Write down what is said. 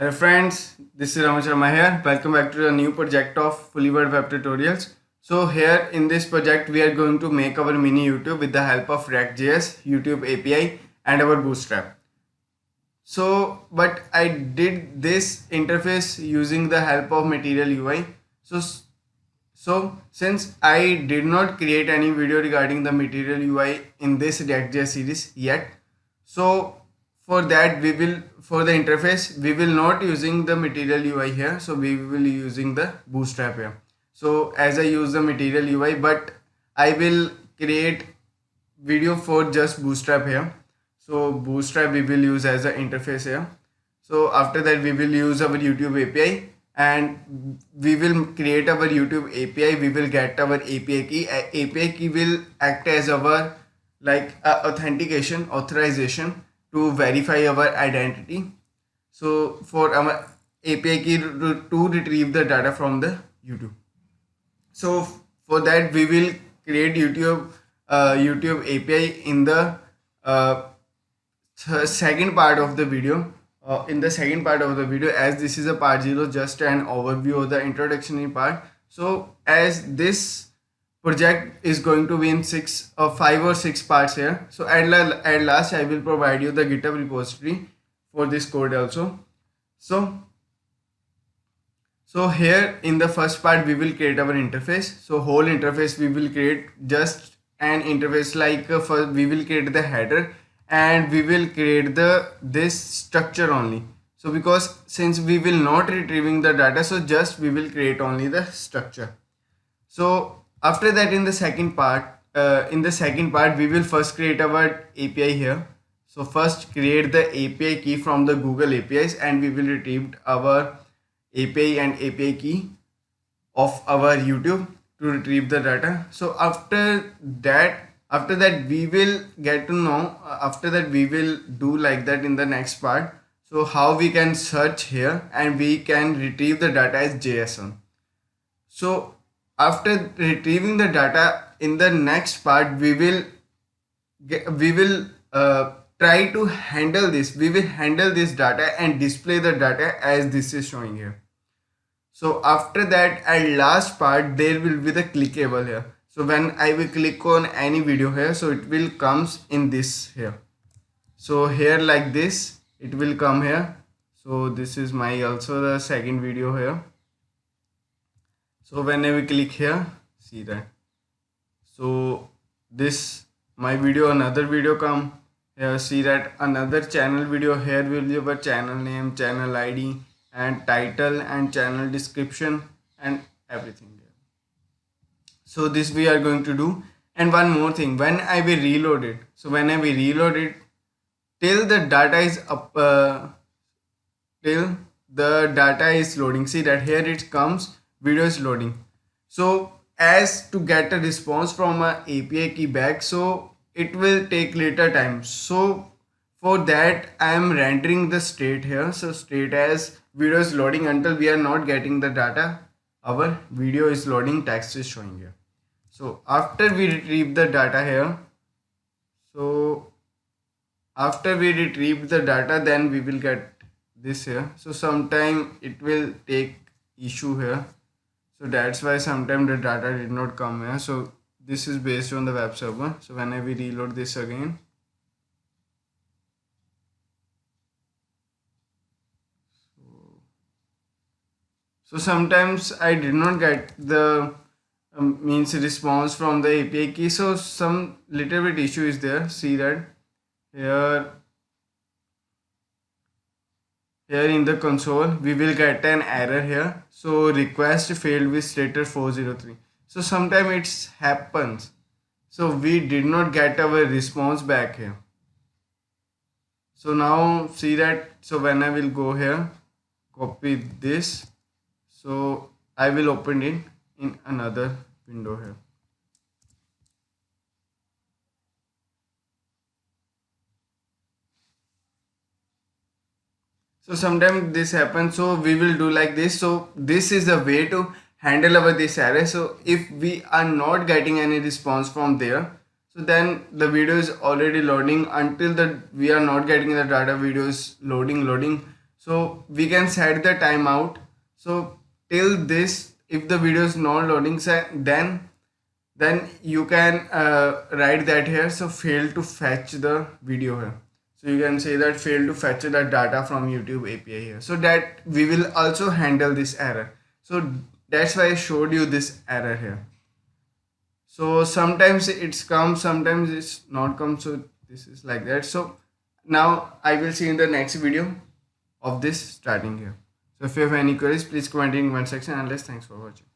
Hello friends, this is Ramacharma Sharma here. Welcome back to a new project of Fully Word Web Tutorials. So here in this project we are going to make our mini YouTube with the help of React.js, YouTube API and our Bootstrap. But I did this interface using the help of Material UI. So since I did not create any video regarding the Material UI in this React.js series yet, so for that for the interface we will not using the Material UI here, so we will using the Bootstrap here. So as I use the Material UI, but I will create video for just Bootstrap here. So Bootstrap we will use as an interface here. So after that we will use our YouTube API and we will create our YouTube API. We will get our API key. API key will act as our authentication, authorization to verify our identity. So for our API key to retrieve the data from the YouTube. So for that we will create YouTube API in the second part of the video. In the second part of the video, as this is a part 0, just an overview of the introductory part. So as this project is going to be in 5 or 6 parts here, so at last I will provide you the GitHub repository for this code also. So here in the first part we will create our interface. So whole interface we will create just an interface first we will create the header and we will create this structure only. So because since we will not retrieving the data, so just we will create only the structure. So after that in the second part we will first create our API here. So first create the API key from the Google APIs and we will retrieve our API and API key of our YouTube to retrieve the data. So after that we will get to know, after that we will do like that in the next part. So how we can search here and we can retrieve the data as JSON. So after retrieving the data in the next part we will try to handle this. We will handle this data and display the data as this is showing here. So after that at last part there will be the clickable here. So when I will click on any video here, so it will comes in this here. So here like this it will come here. So this is my also the second video here. So when I will click here, see that. So this my video, another video come here, see that another channel video. Here will be our channel name, channel ID and title and channel description and everything. So this we are going to do. And one more thing, when I will reload it, so when I will reload it till the data is up, till the data is loading, see that here it comes, video is loading. So as to get a response from a API key back, so it will take later time. So for that I am rendering the state here. So state as video is loading until we are not getting the data. Our video is loading, text is showing here. So after we retrieve the data here, so after we retrieve the data, then we will get this here. So sometime it will take issue here. So that's why sometime the data did not come here. So this is based on the web server. So when I will reload this again, so sometimes I did not get the means response from the API key. So some little bit issue is there. See that here in the console we will get an error here. So request failed with status 403. So sometimes it happens. So we did not get our response back here. So now see that. So when I will go here, copy this. So I will open it in another window here. So sometimes this happens. So we will do like this. So this is the way to handle our this error. So if we are not getting any response from there, so then the video is already loading until we are not getting the data. Video is loading. So we can set the timeout. So till this, if the video is not loading, then you can write that here. So fail to fetch the video here. So you can say that fail to fetch the data from YouTube API here. So that we will also handle this error. So that's why I showed you this error here. So sometimes it's come, sometimes it's not come. So this is like that. So now I will see in the next video of this starting here. So if you have any queries, please comment in comment section, and thanks for watching.